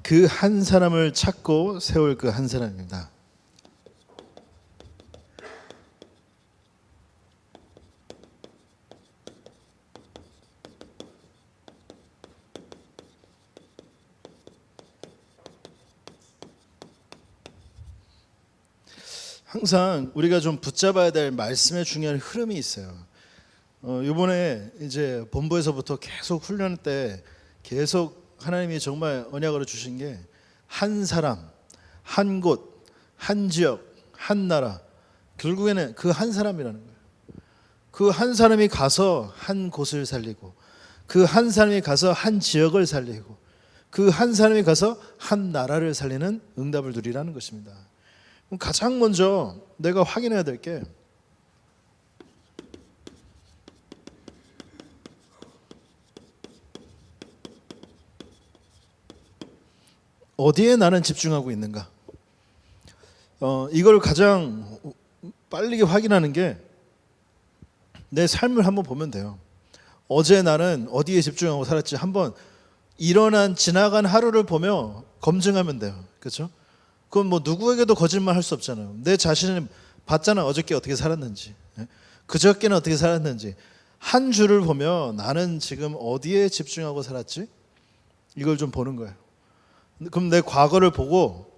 그 한 사람을 찾고 세울 그 한 사람입니다. 항상 우리가 좀 붙잡아야 될 말씀의 중요한 흐름이 있어요. 이번에 이제 본부에서부터 계속 훈련 때 계속 하나님이 정말 언약으로 주신 게 한 사람, 한 곳, 한 지역, 한 나라. 결국에는 그 한 사람이라는 거예요. 그 한 사람이 가서 한 곳을 살리고, 그 한 사람이 가서 한 지역을 살리고, 그 한 사람이 가서 한 나라를 살리는 응답을 누리라는 것입니다. 그럼 가장 먼저 내가 확인해야 될 게 어디에 나는 집중하고 있는가? 이걸 가장 빨리 확인하는 게 내 삶을 한번 보면 돼요. 어제 나는 어디에 집중하고 살았지 한번 일어난 지나간 하루를 보며 검증하면 돼요. 그렇죠? 그건 뭐 누구에게도 거짓말 할 수 없잖아요. 내 자신을 봤잖아. 어저께 어떻게 살았는지, 그저께는 어떻게 살았는지. 한 주를 보며 나는 지금 어디에 집중하고 살았지? 이걸 좀 보는 거예요. 그럼 내 과거를 보고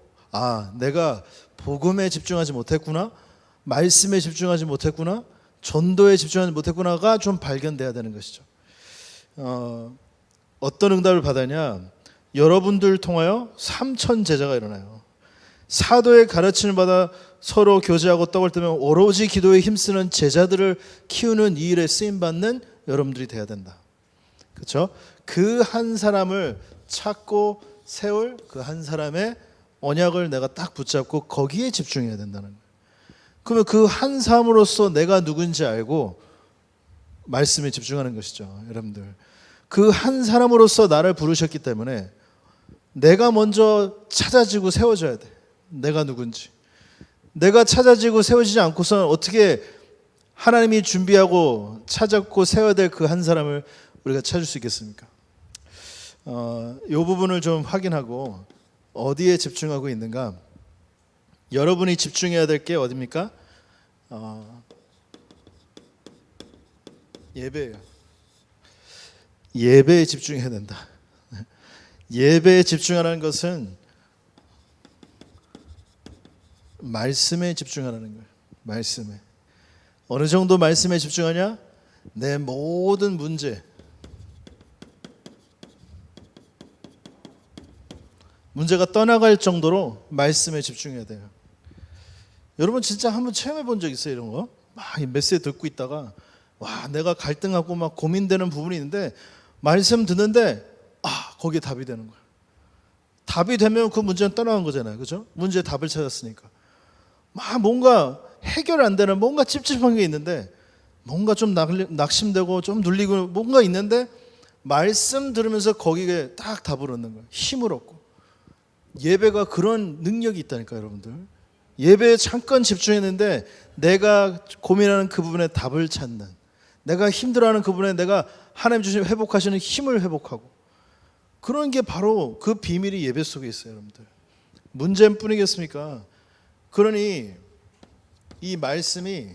내가 복음에 집중하지 못했구나, 말씀에 집중하지 못했구나, 전도에 집중하지 못했구나가 좀 발견돼야 되는 것이죠. 어떤 응답을 받았냐? 여러분들 통하여 3천 제자가 일어나요. 사도의 가르침을 받아 서로 교제하고 떡을 뜨며 오로지 기도에 힘쓰는 제자들을 키우는 이 일에 쓰임받는 여러분들이 돼야 된다. 그렇죠? 그 한 사람을 찾고 세울 그 한 사람의 언약을 내가 딱 붙잡고 거기에 집중해야 된다는 거예요. 그러면 그 한 사람으로서 내가 누군지 알고 말씀에 집중하는 것이죠. 여러분들, 그 한 사람으로서 나를 부르셨기 때문에 내가 먼저 찾아지고 세워져야 돼. 내가 누군지. 내가 찾아지고 세워지지 않고서는 어떻게 하나님이 준비하고 찾았고 세워야 될 그 한 사람을 우리가 찾을 수 있겠습니까? 이 부분을 좀 확인하고 어디에 집중하고 있는가. 여러분이 집중해야 될 게 어디입니까? 예배예요. 예배에 집중해야 된다. 예배에 집중하라는 것은 말씀에 집중하라는 거예요. 말씀에. 어느 정도 말씀에 집중하냐? 내 모든 문제가 떠나갈 정도로 말씀에 집중해야 돼요. 여러분 진짜 한번 체험해 본 적 있어요? 이런 거? 막 메시지 듣고 있다가 내가 갈등하고 막 고민되는 부분이 있는데 말씀 듣는데 거기에 답이 되는 거예요. 답이 되면 그 문제는 떠나간 거잖아요. 그죠? 문제의 답을 찾았으니까. 막 뭔가 해결 안 되는 뭔가 찝찝한 게 있는데 뭔가 좀 낙심되고 좀 눌리고 뭔가 있는데 말씀 들으면서 거기에 딱 답을 얻는 거예요. 힘을 얻고. 예배가 그런 능력이 있다니까요, 여러분들. 예배에 잠깐 집중했는데 내가 고민하는 그 부분에 답을 찾는, 내가 힘들어하는 그 부분에 내가 하나님 주신 회복하시는 힘을 회복하고, 그런 게 바로 그 비밀이 예배 속에 있어요, 여러분들. 문제는 뿐이겠습니까? 그러니 이 말씀이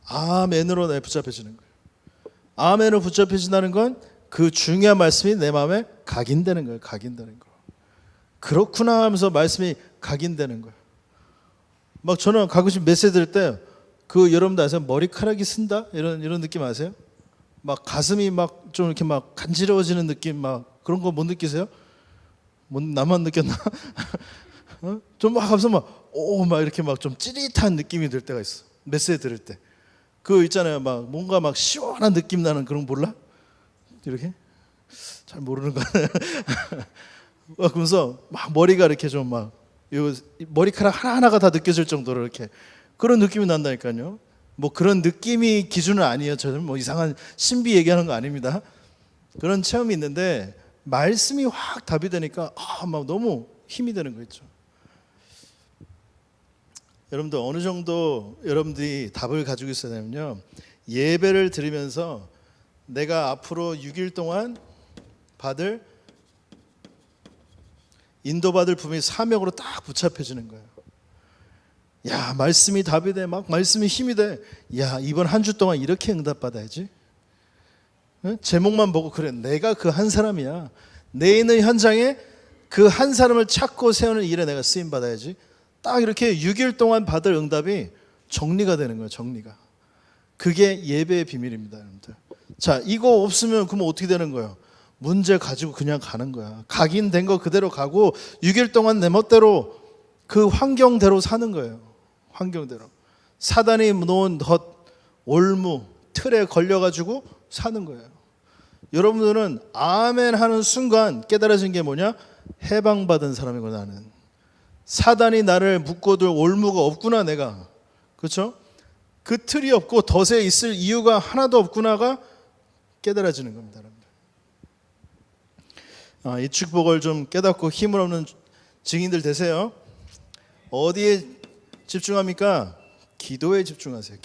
아멘으로 내 붙잡혀지는 거예요. 아멘으로 붙잡혀진다는 건 그 중요한 말씀이 내 마음에 각인되는 거예요. 각인되는 거. 그렇구나 하면서 말씀이 각인되는 거예요. 막 저는 가끔씩 메시지 들을 때 여러분들 아세요? 머리카락이 쓴다? 이런 느낌 아세요? 막 가슴이 막 좀 이렇게 막 간지러워지는 느낌, 막 그런 거 못 느끼세요? 나만 느꼈나? 좀 막 하면서 막 이렇게 막 좀 찌릿한 느낌이 들 때가 있어. 메시지 들을 때. 있잖아요. 막 뭔가 막 시원한 느낌 나는 그런 거 몰라? 이렇게? 잘 모르는 거 같아요. 그러면서 막 머리가 이렇게 좀 막 머리카락 하나하나가 다 느껴질 정도로 이렇게 그런 느낌이 난다니까요. 뭐 그런 느낌이 기준은 아니에요. 저는 뭐 이상한 신비 얘기하는 거 아닙니다. 그런 체험이 있는데 말씀이 확 답이 되니까 막 너무 힘이 되는 거 있죠. 여러분들 어느 정도 여러분들이 답을 가지고 있어야 되냐면요, 예배를 드리면서 내가 앞으로 6일 동안 받을 인도받을 부분이 사명으로 딱 붙잡혀지는 거예요. 야, 말씀이 답이 돼. 막 말씀이 힘이 돼. 야, 이번 한 주 동안 이렇게 응답받아야지. 응? 제목만 보고 그래. 내가 그 한 사람이야. 내 있는 현장에 그 한 사람을 찾고 세우는 일에 내가 쓰임 받아야지. 딱 이렇게 6일 동안 받을 응답이 정리가 되는 거예요. 정리가. 그게 예배의 비밀입니다, 여러분들. 자, 이거 없으면 그러면 어떻게 되는 거예요? 문제 가지고 그냥 가는 거야. 각인된 거 그대로 가고 6일 동안 내 멋대로 그 환경대로 사는 거예요. 환경대로. 사단이 놓은 덫, 올무, 틀에 걸려가지고 사는 거예요. 여러분들은 아멘 하는 순간 깨달아진 게 뭐냐? 해방받은 사람이고 나는. 사단이 나를 묶어둘 올무가 없구나 내가. 그렇죠? 그 틀이 없고 덫에 있을 이유가 하나도 없구나가 깨달아지는 겁니다, 여러분들. 이 축복을 좀 깨닫고 힘을 얻는 증인들 되세요. 어디에 집중합니까? 기도에 집중하세요.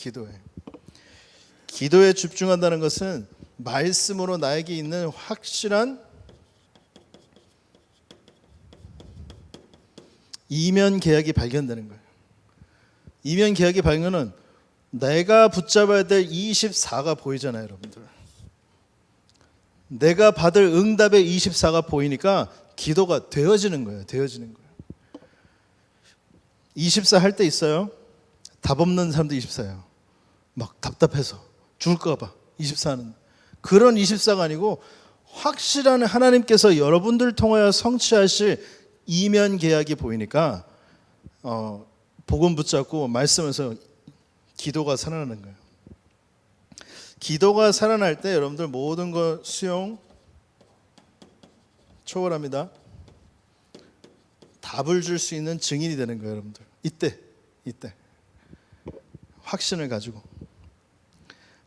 기도에 집중한다는 것은 말씀으로 나에게 있는 확실한 이면 계약이 발견되는 거예요. 이면 계약의 발견은 내가 붙잡아야 될 24가 보이잖아요, 여러분들. 내가 받을 응답의 24가 보이니까 기도가 되어지는 거예요. 24 할 때 있어요. 답 없는 사람도 24예요. 막 답답해서 죽을까 봐 24는. 그런 24가 아니고 확실한 하나님께서 여러분들 통하여 성취하실 이면 계약이 보이니까 복음 붙잡고 말씀에서 기도가 살아나는 거예요. 기도가 살아날 때 여러분들 모든 것 수용 초월합니다. 답을 줄 수 있는 증인이 되는 거예요, 여러분들. 이때 확신을 가지고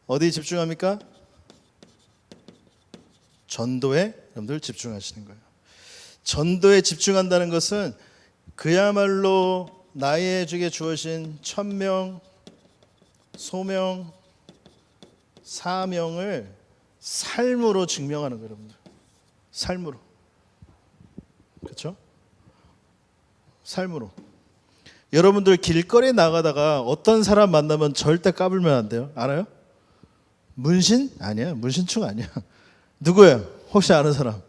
어디에 집중합니까? 전도에 여러분들 집중하시는 거예요. 전도에 집중한다는 것은 그야말로 나에게 주어진 천명, 소명, 사명을 삶으로 증명하는 거예요, 여러분들. 삶으로. 그렇죠? 삶으로. 여러분들 길거리에 나가다가 어떤 사람 만나면 절대 까불면 안 돼요. 알아요? 문신? 아니야. 문신충 아니야. 누구예요? 혹시 아는 사람?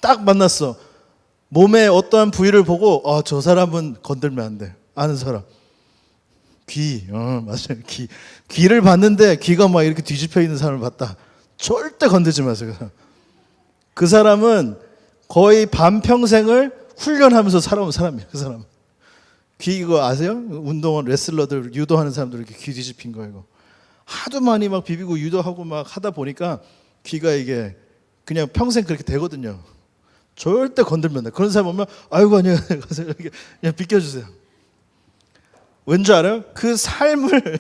딱 만났어. 몸에 어떠한 부위를 보고 저 사람은 건들면 안 돼. 아는 사람. 귀. 맞아요. 귀를 봤는데 귀가 막 이렇게 뒤집혀 있는 사람을 봤다. 절대 건들지 마세요. 그 사람은 거의 반평생을 훈련하면서 살아온 사람이에요. 그 사람은. 귀 이거 아세요? 운동원 레슬러들 유도하는 사람들 이렇게 귀 뒤집힌 거 이거. 하도 많이 막 비비고 유도하고 막 하다 보니까 귀가 이게 그냥 평생 그렇게 되거든요. 절대 건들면 안 돼. 그런 사람 보면 아이고 아니요. 그냥 비켜주세요. 왠지 알아요? 그 삶을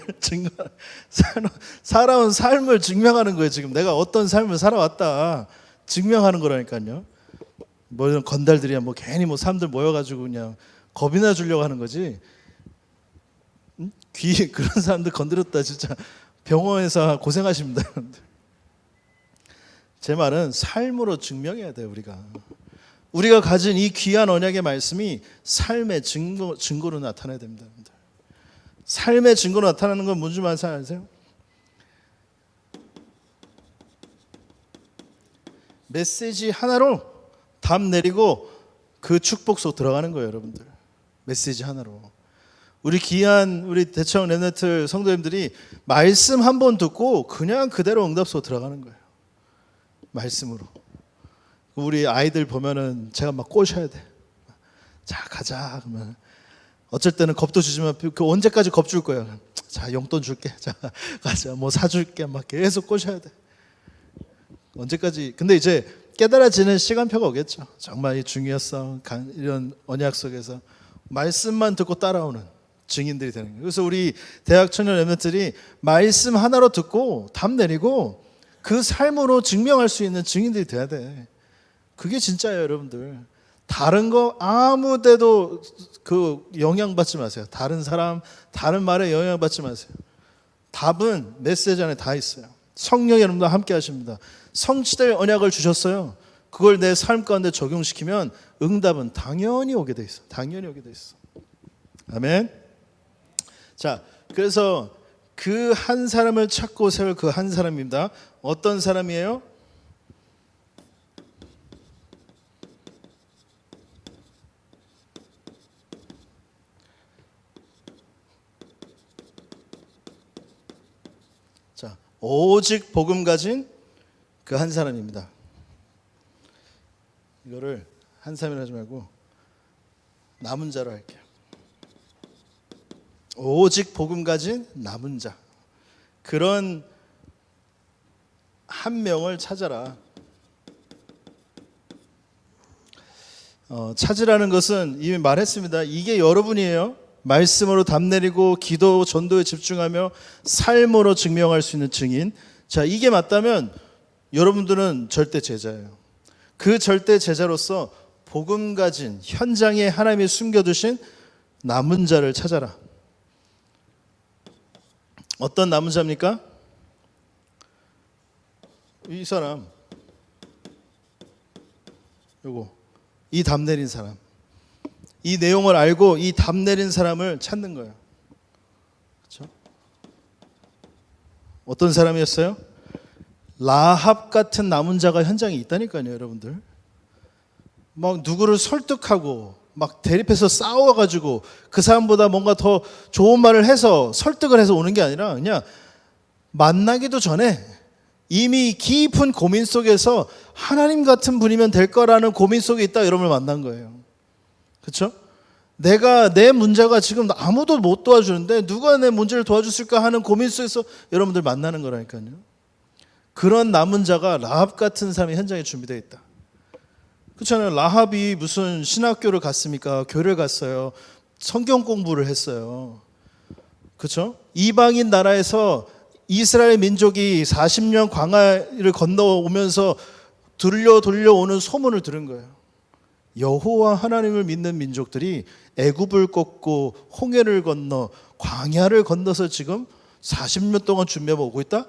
살아온 삶을 증명하는 거예요. 지금 내가 어떤 삶을 살아왔다 증명하는 거라니까요. 뭐 이런 건달들이야 뭐 괜히 뭐 사람들 모여가지고 그냥 겁이나 주려고 하는 거지. 귀 그런 사람들 건드렸다 진짜 병원에서 고생하십니다. 제 말은 삶으로 증명해야 돼요. 우리가 가진 이 귀한 언약의 말씀이 삶의 증거로 나타나야 됩니다. 삶의 증거로 나타나는 건 뭔지 아세요? 메시지 하나로 답 내리고 그 축복 속 들어가는 거예요, 여러분들. 메시지 하나로. 우리 귀한 우리 대청 렘넌트 성도님들이 말씀 한 번 듣고 그냥 그대로 응답 속 들어가는 거예요. 말씀으로. 우리 아이들 보면은 제가 막 꼬셔야 돼. 자, 가자. 그러면 어쩔 때는 겁도 주지만 그 언제까지 겁 줄 거야. 자, 용돈 줄게. 자, 가자. 뭐 사줄게. 막 계속 꼬셔야 돼. 언제까지? 근데 이제 깨달아지는 시간표가 오겠죠. 정말 이 중요성, 이런 언약 속에서 말씀만 듣고 따라오는 증인들이 되는 거예요. 그래서 우리 대학 청년 렘넌트들이 말씀 하나로 듣고 답 내리고 그 삶으로 증명할 수 있는 증인들이 돼야 돼. 그게 진짜예요, 여러분들. 다른 거 아무 데도 그 영향받지 마세요. 다른 사람, 다른 말에 영향받지 마세요. 답은 메시지 안에 다 있어요. 성령이 여러분과 함께 하십니다. 성취될 언약을 주셨어요. 그걸 내 삶 가운데 적용시키면 응답은 당연히 오게 돼 있어. 당연히 오게 돼 있어. 아멘. 자, 그래서 그 한 사람을 찾고 세울 그 한 사람입니다. 어떤 사람이에요? 자, 오직 복음 가진 그 한 사람입니다. 이거를 한 사람이라 하지 말고 남은 자로 할게요. 오직 복음 가진 남은 자. 그런 한 명을 찾아라. 찾으라는 것은 이미 말했습니다. 이게 여러분이에요. 말씀으로 답내리고 기도 전도에 집중하며 삶으로 증명할 수 있는 증인. 자, 이게 맞다면 여러분들은 절대 제자예요. 그 절대 제자로서 복음 가진 현장에 하나님이 숨겨두신 남은 자를 찾아라. 어떤 남은 자입니까? 이 사람, 요거, 이 답 내린 사람, 이 내용을 알고 이 답 내린 사람을 찾는 거예요. 그렇죠? 어떤 사람이었어요? 라합 같은 남은 자가 현장에 있다니까요, 여러분들. 막 누구를 설득하고 막 대립해서 싸워가지고 그 사람보다 뭔가 더 좋은 말을 해서 설득을 해서 오는 게 아니라 그냥 만나기도 전에 이미 깊은 고민 속에서 하나님 같은 분이면 될 거라는 고민 속에 있다 여러분을 만난 거예요. 그렇죠? 내 문제가 지금 아무도 못 도와주는데 누가 내 문제를 도와줬을까 하는 고민 속에서 여러분들 만나는 거라니까요. 그런 남은 자가 라합 같은 사람이 현장에 준비되어 있다. 그렇잖아요. 라합이 무슨 신학교를 갔습니까? 교회를 갔어요. 성경 공부를 했어요. 그렇죠? 이방인 나라에서 이스라엘 민족이 40년 광야를 건너오면서 돌려오는 소문을 들은 거예요. 여호와 하나님을 믿는 민족들이 애굽을 꺾고 홍해를 건너 광야를 건너서 지금 40년 동안 준비하고 오고 있다?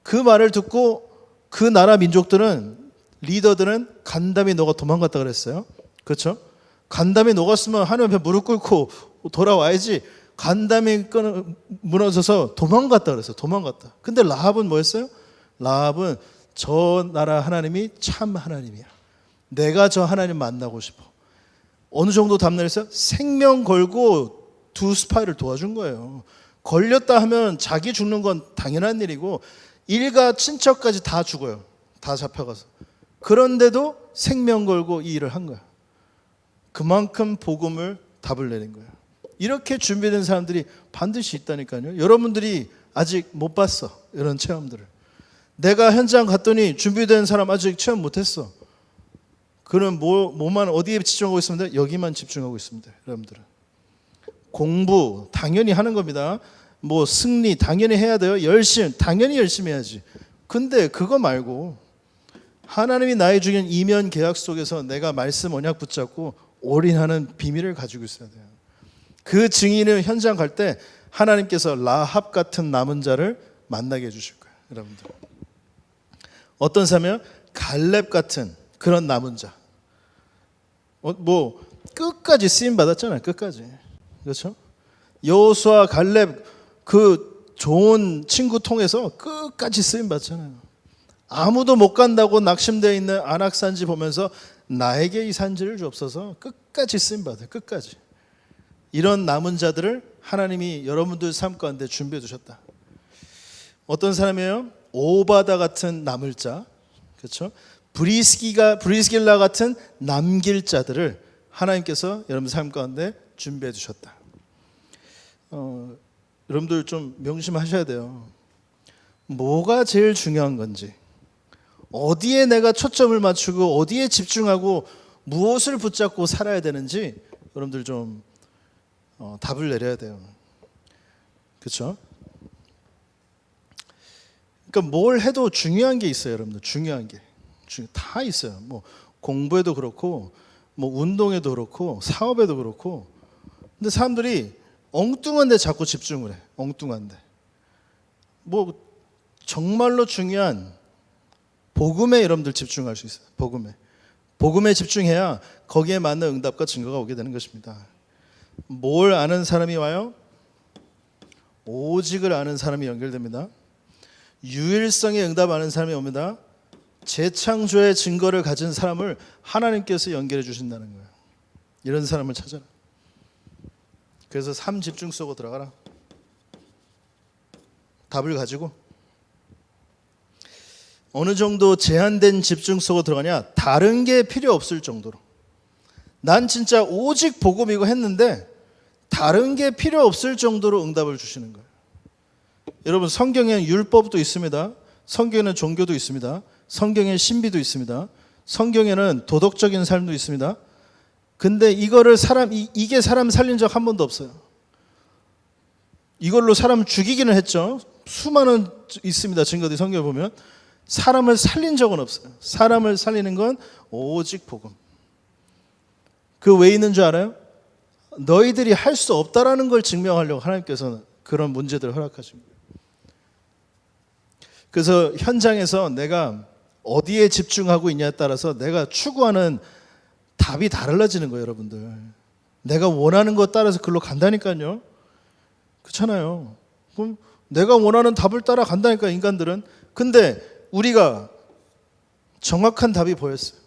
그 말을 듣고 그 나라 민족들은 리더들은 간담이 너가 도망갔다 그랬어요. 그렇죠? 간담이 녹았으면 하나님 앞에 무릎 꿇고 돌아와야지. 간담이 무너져서 도망갔다 그랬어요. 도망갔다. 근데 라합은 뭐였어요? 라합은 저 나라 하나님이 참 하나님이야. 내가 저 하나님 만나고 싶어. 어느 정도 답례했어요? 생명 걸고 두 스파이를 도와준 거예요. 걸렸다 하면 자기 죽는 건 당연한 일이고 일가 친척까지 다 죽어요. 다 잡혀가서. 그런데도 생명 걸고 이 일을 한 거야. 그만큼 복음을 답을 내린 거야. 이렇게 준비된 사람들이 반드시 있다니까요. 여러분들이 아직 못 봤어. 이런 체험들을. 내가 현장 갔더니 준비된 사람 아직 체험 못했어. 그럼 뭐만 어디에 집중하고 있습니다? 여기만 집중하고 있습니다. 여러분들은. 공부 당연히 하는 겁니다. 뭐 승리 당연히 해야 돼요. 당연히 열심히 해야지. 근데 그거 말고 하나님이 나의 주인 이면 계약 속에서 내가 말씀 언약 붙잡고 올인하는 비밀을 가지고 있어야 돼요. 그 증인을 현장 갈 때 하나님께서 라합 같은 남은 자를 만나게 해주실 거예요. 여러분들. 어떤 사람이요? 갈렙 같은 그런 남은 자. 뭐 끝까지 쓰임 받았잖아요. 끝까지. 그렇죠? 여호수아 갈렙 그 좋은 친구 통해서 끝까지 쓰임 받잖아요. 아무도 못 간다고 낙심되어 있는 안악산지 보면서 나에게 이 산지를 주옵소서 끝까지 쓰임 받아요. 끝까지. 이런 남은 자들을 하나님이 여러분들 삶 가운데 준비해 두셨다. 어떤 사람이에요? 오바다 같은 남을 자. 그렇죠? 브리스길라 같은 남길 자들을 하나님께서 여러분 삶 가운데 준비해 주셨다. 여러분들 좀 명심하셔야 돼요. 뭐가 제일 중요한 건지, 어디에 내가 초점을 맞추고 어디에 집중하고 무엇을 붙잡고 살아야 되는지 여러분들 좀 답을 내려야 돼요. 그렇죠? 그러니까 뭘 해도 중요한 게 있어요, 여러분들. 중요한 게 다 있어요. 뭐 공부에도 그렇고, 뭐 운동에도 그렇고, 사업에도 그렇고. 근데 사람들이 엉뚱한 데 자꾸 집중을 해. 엉뚱한 데. 뭐 정말로 중요한 복음에 여러분들 집중할 수 있어요. 복음에 집중해야 거기에 맞는 응답과 증거가 오게 되는 것입니다. 뭘 아는 사람이 와요? 오직을 아는 사람이 연결됩니다. 유일성의 응답 아는 사람이 옵니다. 재창조의 증거를 가진 사람을 하나님께서 연결해 주신다는 거예요. 이런 사람을 찾아라. 그래서 삶 집중 속으로 들어가라. 답을 가지고 어느 정도 제한된 집중 속으로 들어가냐? 다른 게 필요 없을 정도로. 난 진짜 오직 복음이고 했는데 다른 게 필요 없을 정도로 응답을 주시는 거예요. 여러분, 성경에는 율법도 있습니다. 성경에는 종교도 있습니다. 성경에는 신비도 있습니다. 성경에는 도덕적인 삶도 있습니다. 근데 이거를 이게 사람 살린 적 한 번도 없어요. 이걸로 사람 죽이기는 했죠. 수많은 있습니다. 증거들이 성경에 보면. 사람을 살린 적은 없어요. 사람을 살리는 건 오직 복음. 그 왜 있는 줄 알아요? 너희들이 할 수 없다라는 걸 증명하려고 하나님께서는 그런 문제들을 허락하신 거예요. 그래서 현장에서 내가 어디에 집중하고 있냐에 따라서 내가 추구하는 답이 달라지는 거예요, 여러분들. 내가 원하는 것 따라서 글로 간다니까요. 그렇잖아요. 그럼 내가 원하는 답을 따라 간다니까, 인간들은. 근데 우리가 정확한 답이 보였어요.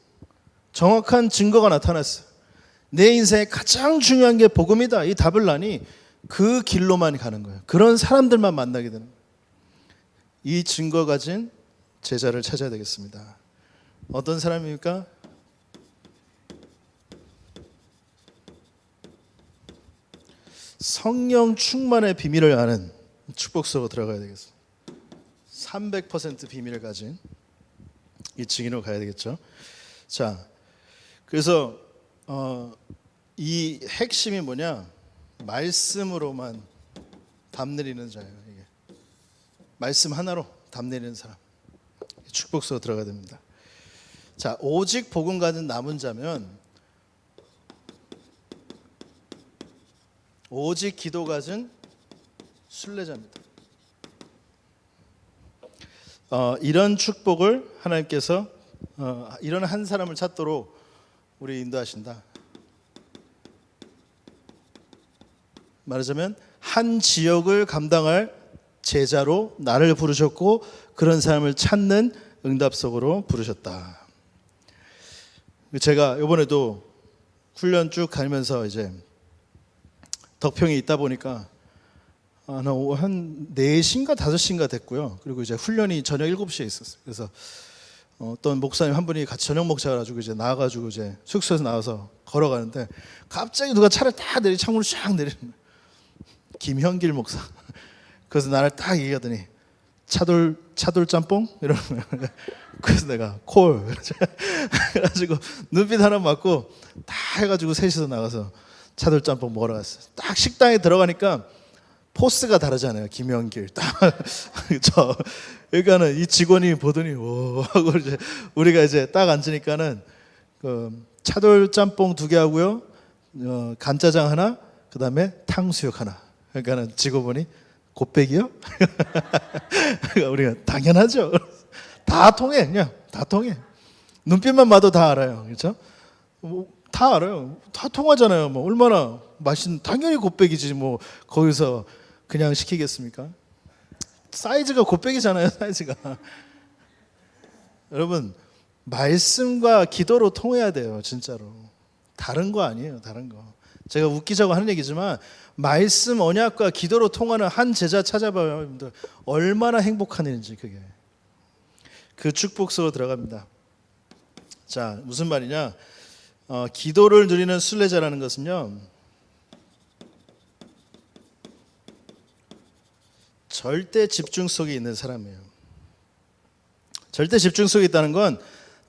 정확한 증거가 나타났어요. 내 인생에 가장 중요한 게 복음이다. 이 답을 나니 그 길로만 가는 거예요. 그런 사람들만 만나게 되는 거예요. 이 증거 가진 제자를 찾아야 되겠습니다. 어떤 사람입니까? 성령 충만의 비밀을 아는 축복 속으로 들어가야 되겠습니다. 300% 비밀을 가진 이 증인으로 가야 되겠죠. 자, 그래서 이 핵심이 뭐냐? 말씀으로만 답 내리는 자예요. 이게 말씀 하나로 답 내리는 사람, 축복 속으로 들어가야 됩니다. 자, 오직 복음 가진 남은 자면 오직 기도 가진 순례자입니다. 이런 축복을 하나님께서 이런 한 사람을 찾도록 우리 인도하신다. 말하자면 한 지역을 감당할 제자로 나를 부르셨고 그런 사람을 찾는 응답 속으로 부르셨다. 제가 이번에도 훈련 쭉 가면서 이제 덕평에 있다 보니까 한 4시인가 5시인가 됐고요. 그리고 이제 훈련이 저녁 7시에 있었어요. 그래서 어떤 목사님 한 분이 같이 저녁 먹자 가지고 이제 나와가지고 이제 숙소에서 나와서 걸어가는데 갑자기 누가 차를 딱 창문을 쫙 내리는 거예요. 김현길 목사. 그래서 나를 딱 얘기하더니 차돌 짬뽕? 이러는 거예요. 그래서 내가 콜. 그래가지고 눈빛 하나 맞고 다 해가지고 셋이서 나가서 차돌 짬뽕 먹으러 갔어요. 딱 식당에 들어가니까 포스가 다르잖아요. 김현길 딱 저 그러니까는 이 직원이 보더니 오 하고 이제 우리가 이제 딱 앉으니까는 그 차돌 짬뽕 2개 하고요. 간짜장 하나, 그다음에 탕수육 하나. 그러니까는 직원분이 곱빼기요? 우리가 당연하죠. 다 통해, 그냥 다 통해. 눈빛만 봐도 다 알아요, 그렇죠? 다 알아요. 다 통하잖아요. 뭐 얼마나 맛있는, 당연히 곱빼기지. 뭐 거기서 그냥 시키겠습니까? 사이즈가 곱빼기잖아요, 사이즈가. 여러분, 말씀과 기도로 통해야 돼요, 진짜로. 다른 거 아니에요, 다른 거. 제가 웃기자고 하는 얘기지만 말씀 언약과 기도로 통하는 한 제자 찾아봐요, 여러분들. 얼마나 행복한 일인지 그게. 그 축복 속으로 들어갑니다. 자, 무슨 말이냐? 기도를 누리는 순례자라는 것은요, 절대 집중 속에 있는 사람이에요. 절대 집중 속에 있다는 건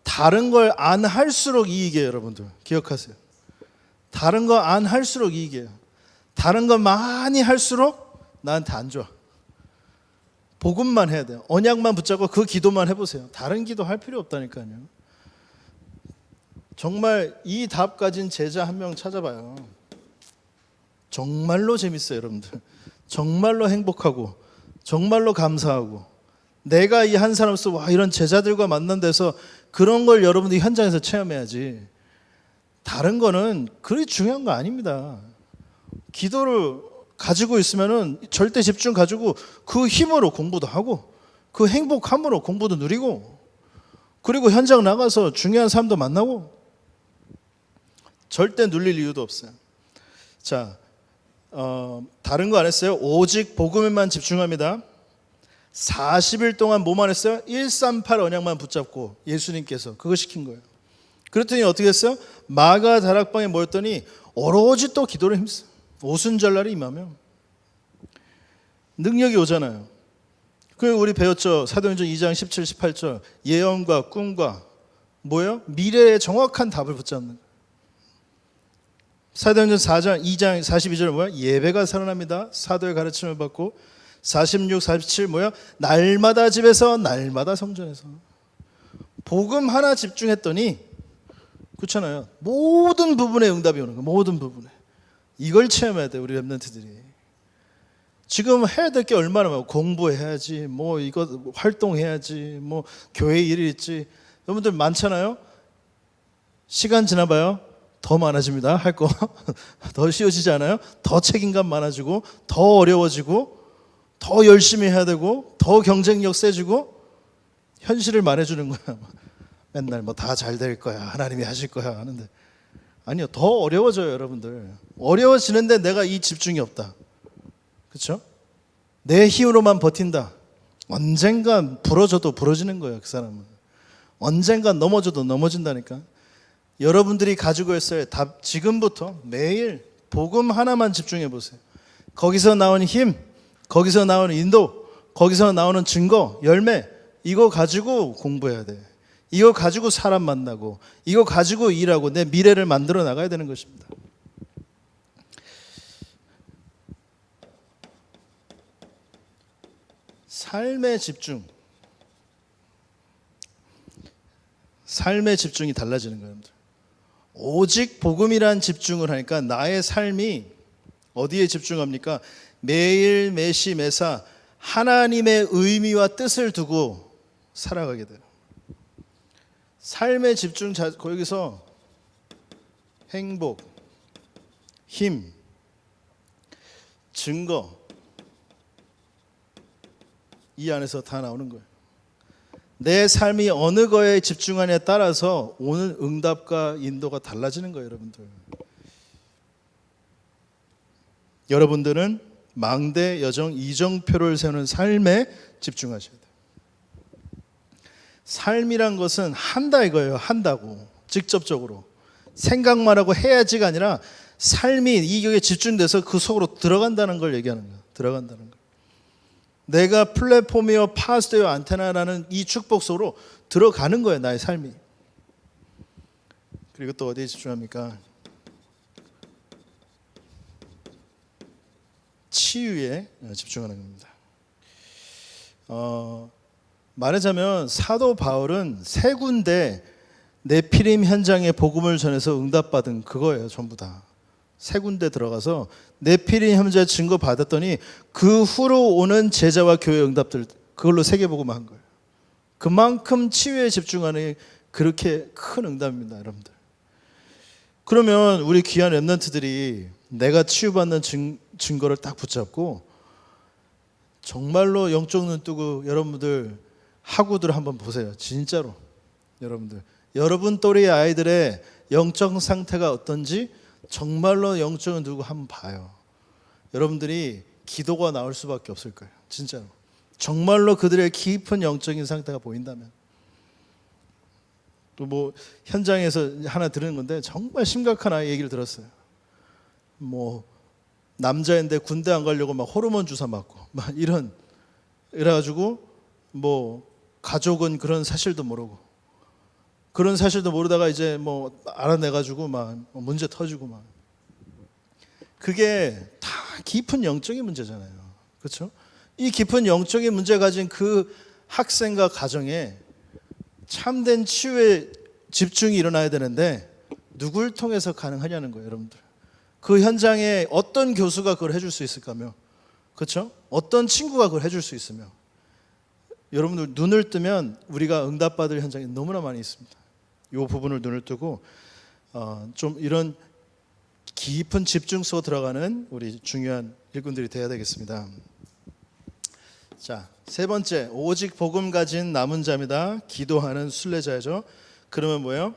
다른 걸 안 할수록 이익이에요, 여러분들. 기억하세요. 다른 거 안 할수록 이익이에요. 다른 거 많이 할수록 나한테 안 좋아. 복음만 해야 돼요. 언약만 붙잡고 그 기도만 해보세요. 다른 기도 할 필요 없다니까요. 정말 이 답 가진 제자 한 명 찾아봐요. 정말로 재밌어요, 여러분들. 정말로 행복하고 정말로 감사하고 내가 이 한 사람으로서 와 이런 제자들과 만난 데서 그런 걸 여러분들이 현장에서 체험해야지. 다른 거는 그리 중요한 거 아닙니다. 기도를 가지고 있으면은 절대 집중 가지고 그 힘으로 공부도 하고 그 행복함으로 공부도 누리고 그리고 현장 나가서 중요한 사람도 만나고 절대 눌릴 이유도 없어요. 자, 다른 거 안 했어요. 오직 복음에만 집중합니다. 40일 동안 뭐만 했어요? 138 언약만 붙잡고 예수님께서 그거 시킨 거예요. 그랬더니 어떻게 했어요? 마가 다락방에 모였더니 오로지 또 기도를 힘써. 오순절날이 임하면 능력이 오잖아요. 그 우리 배웠죠. 사도행전 2장 17, 18절 예언과 꿈과 뭐예요? 미래의 정확한 답을 붙잡는 거예요. 사도행전 4장 2장 42절은 뭐야? 예배가 살아납니다. 사도의 가르침을 받고 46, 47 뭐야? 날마다 집에서 날마다 성전에서 복음 하나 집중했더니 그렇잖아요. 모든 부분에 응답이 오는 거예요. 모든 부분에. 이걸 체험해야 돼요. 우리 렘넌트들이. 지금 해야 될 게 얼마나 많아요. 공부해야지. 뭐 이거 활동해야지. 뭐 교회 일이 있지. 여러분들 많잖아요. 시간 지나봐요. 더 많아집니다. 할 거. 더 쉬워지지 않아요? 더 책임감 많아지고 더 어려워지고 더 열심히 해야 되고 더 경쟁력 세지고 현실을 말해주는 거야. 맨날 뭐 다 잘 될 거야. 하나님이 하실 거야 하는데 아니요. 더 어려워져요. 여러분들. 어려워지는데 내가 이 집중이 없다. 그렇죠? 내 힘으로만 버틴다. 언젠간 부러져도 부러지는 거예요. 그 사람은. 언젠간 넘어져도 넘어진다니까. 여러분들이 가지고 있어야 답 지금부터 매일 복음 하나만 집중해 보세요. 거기서 나오는 힘, 거기서 나오는 인도, 거기서 나오는 증거, 열매 이거 가지고 공부해야 돼. 이거 가지고 사람 만나고 이거 가지고 일하고 내 미래를 만들어 나가야 되는 것입니다. 삶의 집중. 삶의 집중이 달라지는 거예요. 오직 복음이란 집중을 하니까 나의 삶이 어디에 집중합니까? 매일 매시 매사 하나님의 의미와 뜻을 두고 살아가게 돼요. 삶의 집중 거기서 행복, 힘, 증거 이 안에서 다 나오는 거예요. 내 삶이 어느 거에 집중하냐에 따라서 오는 응답과 인도가 달라지는 거예요. 여러분들. 여러분들은 망대 여정 이정표를 세우는 삶에 집중하셔야 돼요. 삶이란 것은 한다 이거예요. 한다고. 직접적으로. 생각만 하고 해야지가 아니라 삶이 이게 집중돼서 그 속으로 들어간다는 걸 얘기하는 거예요. 들어간다는 거. 내가 플랫폼이요 파스되어 안테나라는 이 축복 속으로 들어가는 거예요. 나의 삶이. 그리고 또 어디에 집중합니까? 치유에 집중하는 겁니다. 말하자면 사도 바울은 세 군데 네피림 현장에 복음을 전해서 응답받은 그거예요. 전부 다. 세 군데 들어가서 네피림 현장 증거 받았더니 그 후로 오는 제자와 교회 응답들 그걸로 세계복음을 한 거예요. 그만큼 치유에 집중하는 그렇게 큰 응답입니다. 여러분들. 그러면 우리 귀한 렘넌트들이 내가 치유받는 증거를 딱 붙잡고 정말로 영적 눈 뜨고 여러분들 학우들 한번 보세요. 진짜로 여러분들 여러분 또래의 아이들의 영적 상태가 어떤지 정말로 영적 눈 뜨고 한번 봐요. 여러분들이 기도가 나올 수밖에 없을 거예요. 진짜로 정말로 그들의 깊은 영적인 상태가 보인다면. 또 뭐 현장에서 하나 들은 건데 정말 심각한 아이 얘기를 들었어요. 뭐 남자인데 군대 안 가려고 막 호르몬 주사 맞고 막 이래가지고 뭐 가족은 그런 사실도 모르고 그런 사실도 모르다가 이제 뭐 알아내가지고 막 문제 터지고 막 그게 다 깊은 영적인 문제잖아요. 그렇죠? 이 깊은 영적인 문제 가진 그 학생과 가정에 참된 치유의 집중이 일어나야 되는데 누굴 통해서 가능하냐는 거예요. 여러분들. 그 현장에 어떤 교수가 그걸 해줄 수 있을까며, 그렇죠? 어떤 친구가 그걸 해줄 수 있으며, 여러분들 눈을 뜨면 우리가 응답받을 현장이 너무나 많이 있습니다. 이 부분을 눈을 뜨고 좀 이런 깊은 집중 속에 들어가는 우리 중요한 일꾼들이 되어야 되겠습니다. 자, 세 번째, 오직 복음 가진 남은 자입니다. 기도하는 순례자죠. 그러면 뭐예요?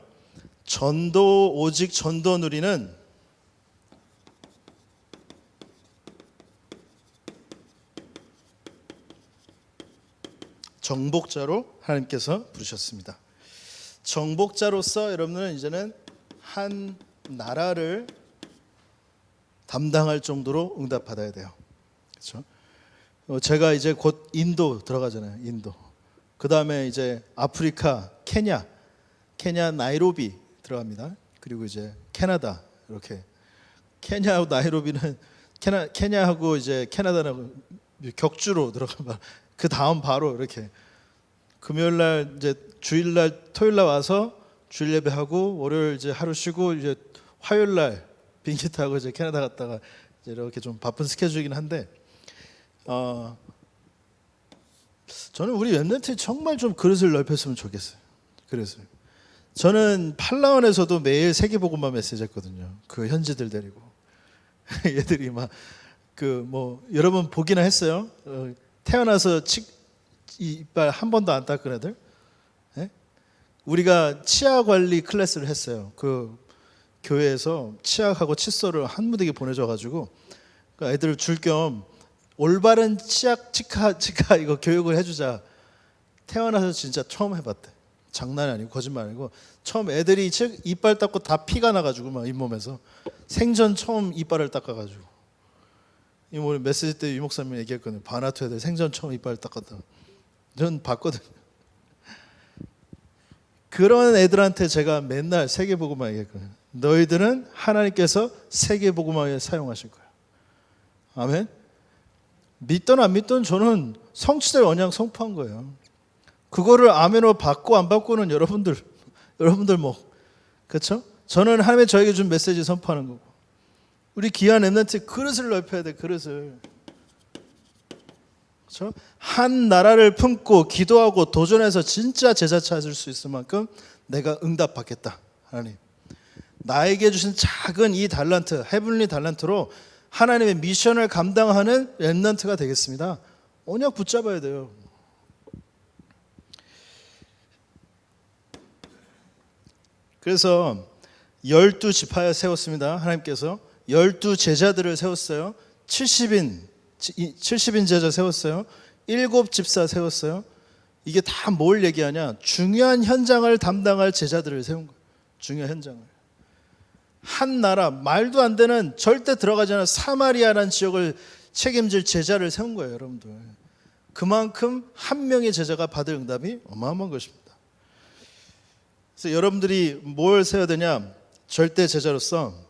오직 전도 누리는 정복자로 하나님께서 부르셨습니다. 정복자로서 여러분은 이제는 한 나라를 담당할 정도로 응답받아야 돼요. 그렇죠? 제가 이제 곧 인도 들어가잖아요. 인도. 그 다음에 이제 아프리카, 케냐 나이로비 들어갑니다. 그리고 이제 캐나다 이렇게. 케냐하고 나이로비는 케냐하고 이제 캐나다하고 격주로 들어가면 그 다음 바로 이렇게 금요일 날 이제 주일 날 토요일 날 와서 주일 예배하고 월요일 이제 하루 쉬고 이제 화요일 날 비행기 타고 이제 캐나다 갔다가 이제 이렇게 좀 바쁜 스케줄이긴 한데 저는 우리 렘넌트 정말 좀 그릇을 넓혔으면 좋겠어요. 그래서 저는 팔라원에서도 매일 세계복음화 메시지 했거든요. 그 현지들 데리고 얘들이 막 그 뭐 여러분 보기나 했어요. 태어나서 이빨 한 번도 안 닦은 애들. 네? 우리가 치아 관리 클래스를 했어요. 그 교회에서 치약하고 칫솔을 한 무더기 보내줘가지고 그 애들 줄 겸 올바른 치약 치카 이거 교육을 해주자. 태어나서 진짜 처음 해봤대. 장난이 아니고 거짓말 아니고 처음 애들이 이빨 닦고 다 피가 나가지고 막 잇몸에서 생전 처음 이빨을 닦아가지고 이 뭐 메시지 때 유 목사님이 얘기했거든요. 바나투 애들 생전 처음 이빨 닦았다. 전 봤거든요. 그런 애들한테 제가 맨날 세계복음화 얘기했거든요. 너희들은 하나님께서 세계복음화에 사용하실 거야. 아멘. 믿든 안 믿든 저는 성취될 언약 선포한 거예요. 그거를 아멘으로 받고 안 받고는 여러분들 뭐 그렇죠? 저는 하나님이 저에게 준 메시지 선포하는 거고 우리 귀한 렘넌트 그릇을 넓혀야 돼. 그릇을. 그렇죠? 한 나라를 품고 기도하고 도전해서 진짜 제자 찾을 수 있을 만큼 내가 응답받겠다. 하나님. 나에게 주신 작은 이 달란트, 헤븐리 달란트로 하나님의 미션을 감당하는 렘넌트가 되겠습니다. 언약 붙잡아야 돼요. 그래서 12지파에 세웠습니다. 하나님께서 12제자들을 세웠어요. 70인 제자 세웠어요. 7집사 세웠어요. 이게 다 뭘 얘기하냐? 중요한 현장을 담당할 제자들을 세운 거예요. 중요한 현장을. 한 나라, 말도 안 되는 절대 들어가지 않은 사마리아라는 지역을 책임질 제자를 세운 거예요. 여러분들. 그만큼 한 명의 제자가 받을 응답이 어마어마한 것입니다. 그래서 여러분들이 뭘 세워야 되냐? 절대 제자로서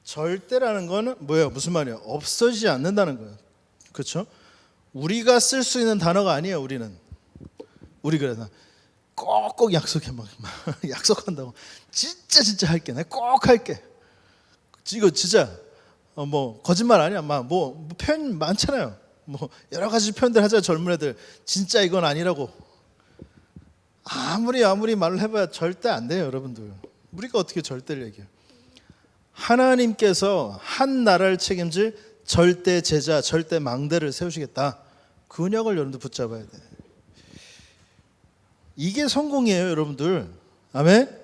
절대라는 건 뭐예요? 무슨 말이에요? 없어지지 않는다는 거예요. 그렇죠? 우리가 쓸 수 있는 단어가 아니에요. 우리 그래서 꼭꼭 약속해 막 약속한다고 진짜 할게. 내가 꼭 할게. 이거 진짜 뭐 거짓말 아니야. 뭐 표현 많잖아요. 뭐 여러 가지 표현들 하잖아요. 젊은 애들 진짜 이건 아니라고 아무리 말을 해봐야 절대 안 돼요. 여러분들 우리가 어떻게 절대를 얘기해요? 하나님께서 한 나라를 책임질 절대 제자, 절대 망대를 세우시겠다. 그 언약을 여러분들 붙잡아야 돼. 이게 성공이에요, 여러분들. 아멘?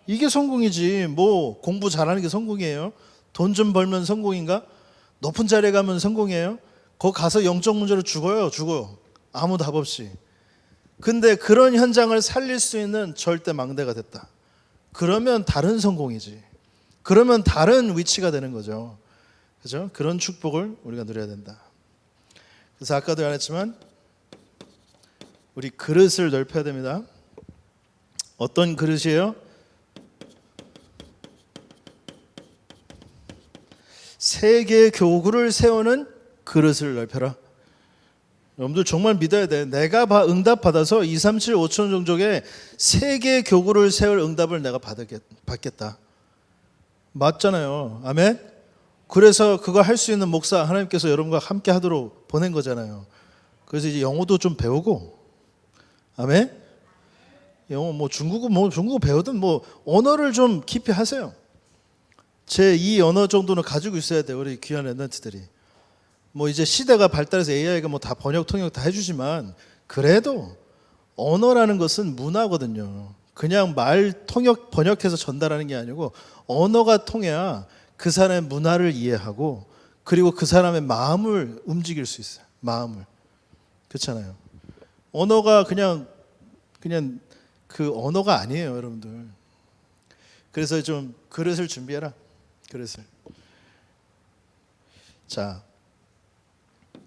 이게 성공이지. 뭐 공부 잘하는 게 성공이에요? 돈 좀 벌면 성공인가? 높은 자리에 가면 성공이에요? 거기 가서 영적 문제로 죽어요. 아무 답 없이. 근데 그런 현장을 살릴 수 있는 절대 망대가 됐다. 그러면 다른 성공이지. 그러면 다른 위치가 되는 거죠. 그죠? 그런 축복을 우리가 누려야 된다. 그래서 아까도 말했지만 우리 그릇을 넓혀야 됩니다. 어떤 그릇이에요? 세계 교구를 세우는 그릇을 넓혀라. 여러분들 정말 믿어야 돼. 내가 응답받아서 2, 3, 7, 5천 종족의 세계 교구를 세울 응답을 내가 받겠다. 맞잖아요. 아멘? 그래서 그거 할 수 있는 목사 하나님께서 여러분과 함께 하도록 보낸 거잖아요. 그래서 이제 영어도 좀 배우고, 아멘. 영어 뭐 중국어 배우든 뭐 언어를 좀 깊이 하세요. 제 2 언어 정도는 가지고 있어야 돼요. 우리 귀한 랩런트들이. 뭐 이제 시대가 발달해서 AI가 뭐 다 번역 통역 다 해주지만 그래도 언어라는 것은 문화거든요. 그냥 말 통역 번역해서 전달하는 게 아니고 언어가 통해야 그 사람의 문화를 이해하고 그리고 그 사람의 마음을 움직일 수 있어요. 마음을. 그렇잖아요. 언어가 그냥 그 언어가 아니에요, 여러분들. 그래서 좀 그릇을 준비해라. 그릇을. 자,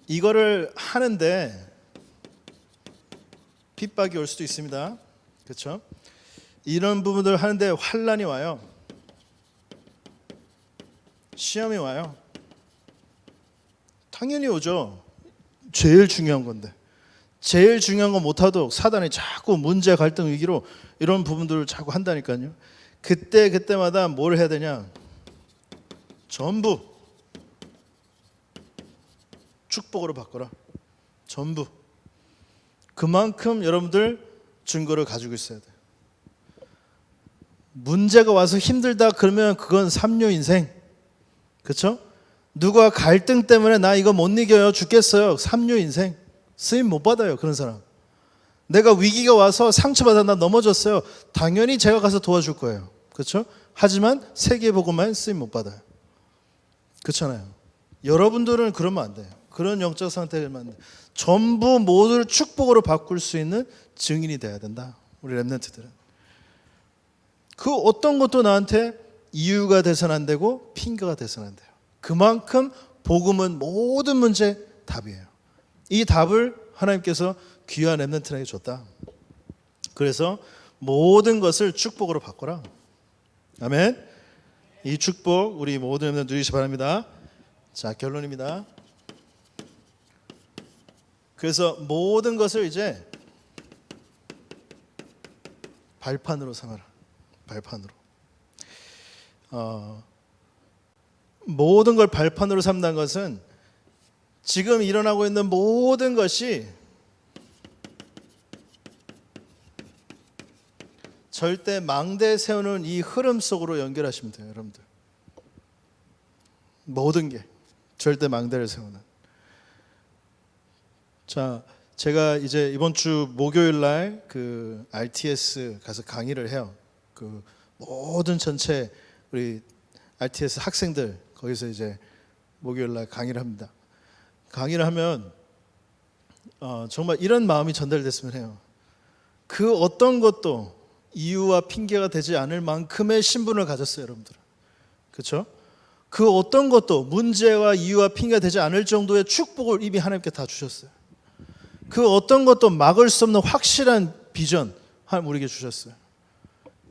이거를 하는데 핍박이 올 수도 있습니다. 그렇죠? 이런 부분들 하는데 환난이 와요. 시험이 와요. 당연히 오죠. 제일 중요한 건데. 제일 중요한 거 못하도 사단이 자꾸 문제, 갈등, 위기로 이런 부분들을 자꾸 한다니까요. 그때마다 뭘 해야 되냐? 전부 축복으로 바꿔라. 전부. 그만큼 여러분들 증거를 가지고 있어야 돼요. 문제가 와서 힘들다 그러면 그건 삼류 인생. 그렇죠? 누가 갈등 때문에 나 이거 못 이겨요. 죽겠어요. 삼류 인생. 쓰임 못 받아요. 그런 사람. 내가 위기가 와서 상처받아 나 넘어졌어요. 당연히 제가 가서 도와줄 거예요. 그렇죠? 하지만 세계복음만 쓰임 못 받아요. 그렇잖아요. 여러분들은 그러면 안 돼요. 그런 영적 상태를 안 돼요. 전부 모두를 축복으로 바꿀 수 있는 증인이 돼야 된다. 우리 랩런트들은. 그 어떤 것도 나한테 이유가 돼서는 안 되고 핑계가 돼서는 안 돼요. 그만큼 복음은 모든 문제 답이에요. 이 답을 하나님께서 귀한 랩런트에게 줬다. 그래서 모든 것을 축복으로 바꿔라. 아멘. 이 축복 우리 모든 랩런트 누리시기 바랍니다. 자, 결론입니다. 그래서 모든 것을 이제 발판으로 삼아라. 발판으로. 모든 걸 발판으로 삼는 것은 지금 일어나고 있는 모든 것이 절대 망대 세우는 이 흐름 속으로 연결하시면 돼요, 여러분들. 모든 게 절대 망대를 세우는. 자, 제가 이제 이번 주 목요일 날 그 RTS 가서 강의를 해요. 그 모든 전체 우리 RTS 학생들 거기서 이제 목요일 날 강의를 합니다. 강의를 하면 정말 이런 마음이 전달됐으면 해요. 그 어떤 것도 이유와 핑계가 되지 않을 만큼의 신분을 가졌어요, 여러분들. 그렇죠? 그 어떤 것도 문제와 이유와 핑계가 되지 않을 정도의 축복을 이미 하나님께 다 주셨어요. 그 어떤 것도 막을 수 없는 확실한 비전 하나님 우리에게 주셨어요.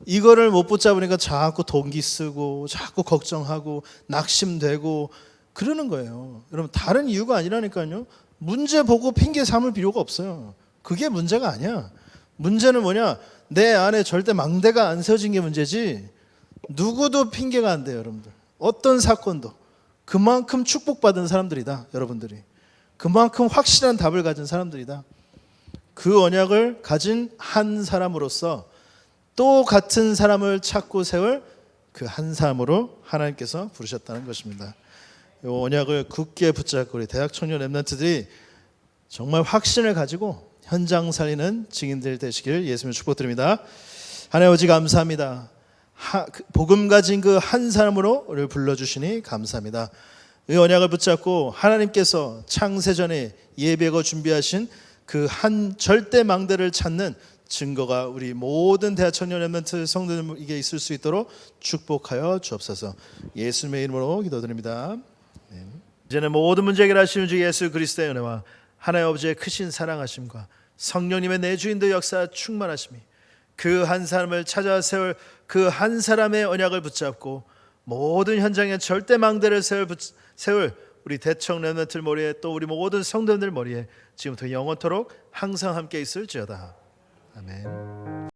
이거를 못 붙잡으니까 자꾸 동기 쓰고 자꾸 걱정하고 낙심되고 그러는 거예요. 여러분 다른 이유가 아니라니까요. 문제 보고 핑계 삼을 필요가 없어요. 그게 문제가 아니야. 문제는 뭐냐? 내 안에 절대 망대가 안 세워진 게 문제지 누구도 핑계가 안 돼요. 여러분들 어떤 사건도 그만큼 축복받은 사람들이다. 여러분들이 그만큼 확실한 답을 가진 사람들이다. 그 언약을 가진 한 사람으로서 또 같은 사람을 찾고 세울 그 한 사람으로 하나님께서 부르셨다는 것입니다. 이 언약을 굳게 붙잡고 우리 대학 청년 랩런트들이 정말 확신을 가지고 현장 살리는 증인들 되시길 예수님 축복드립니다. 하나님 아버지 감사합니다. 복음 가진 그 한 사람으로 우리를 불러주시니 감사합니다. 이 언약을 붙잡고 하나님께서 창세전에 예배가 준비하신 그 한 절대 망대를 찾는 증거가 우리 모든 대학 청년 랩런트 성도들에게 있을 수 있도록 축복하여 주옵소서. 예수님의 이름으로 기도드립니다. 네. 이제는 모든 문제 해결하시는 주 예수 그리스도의 은혜와 하나님 아버지의 크신 사랑하심과 성령님의 내주인도 역사 충만하심이 그 한 사람을 찾아 세울 그 한 사람의 언약을 붙잡고 모든 현장에 절대 망대를 세울 우리 대청 랩런트 머리에 또 우리 모든 성도들 머리에 지금부터 영원토록 항상 함께 있을지어다. 아멘.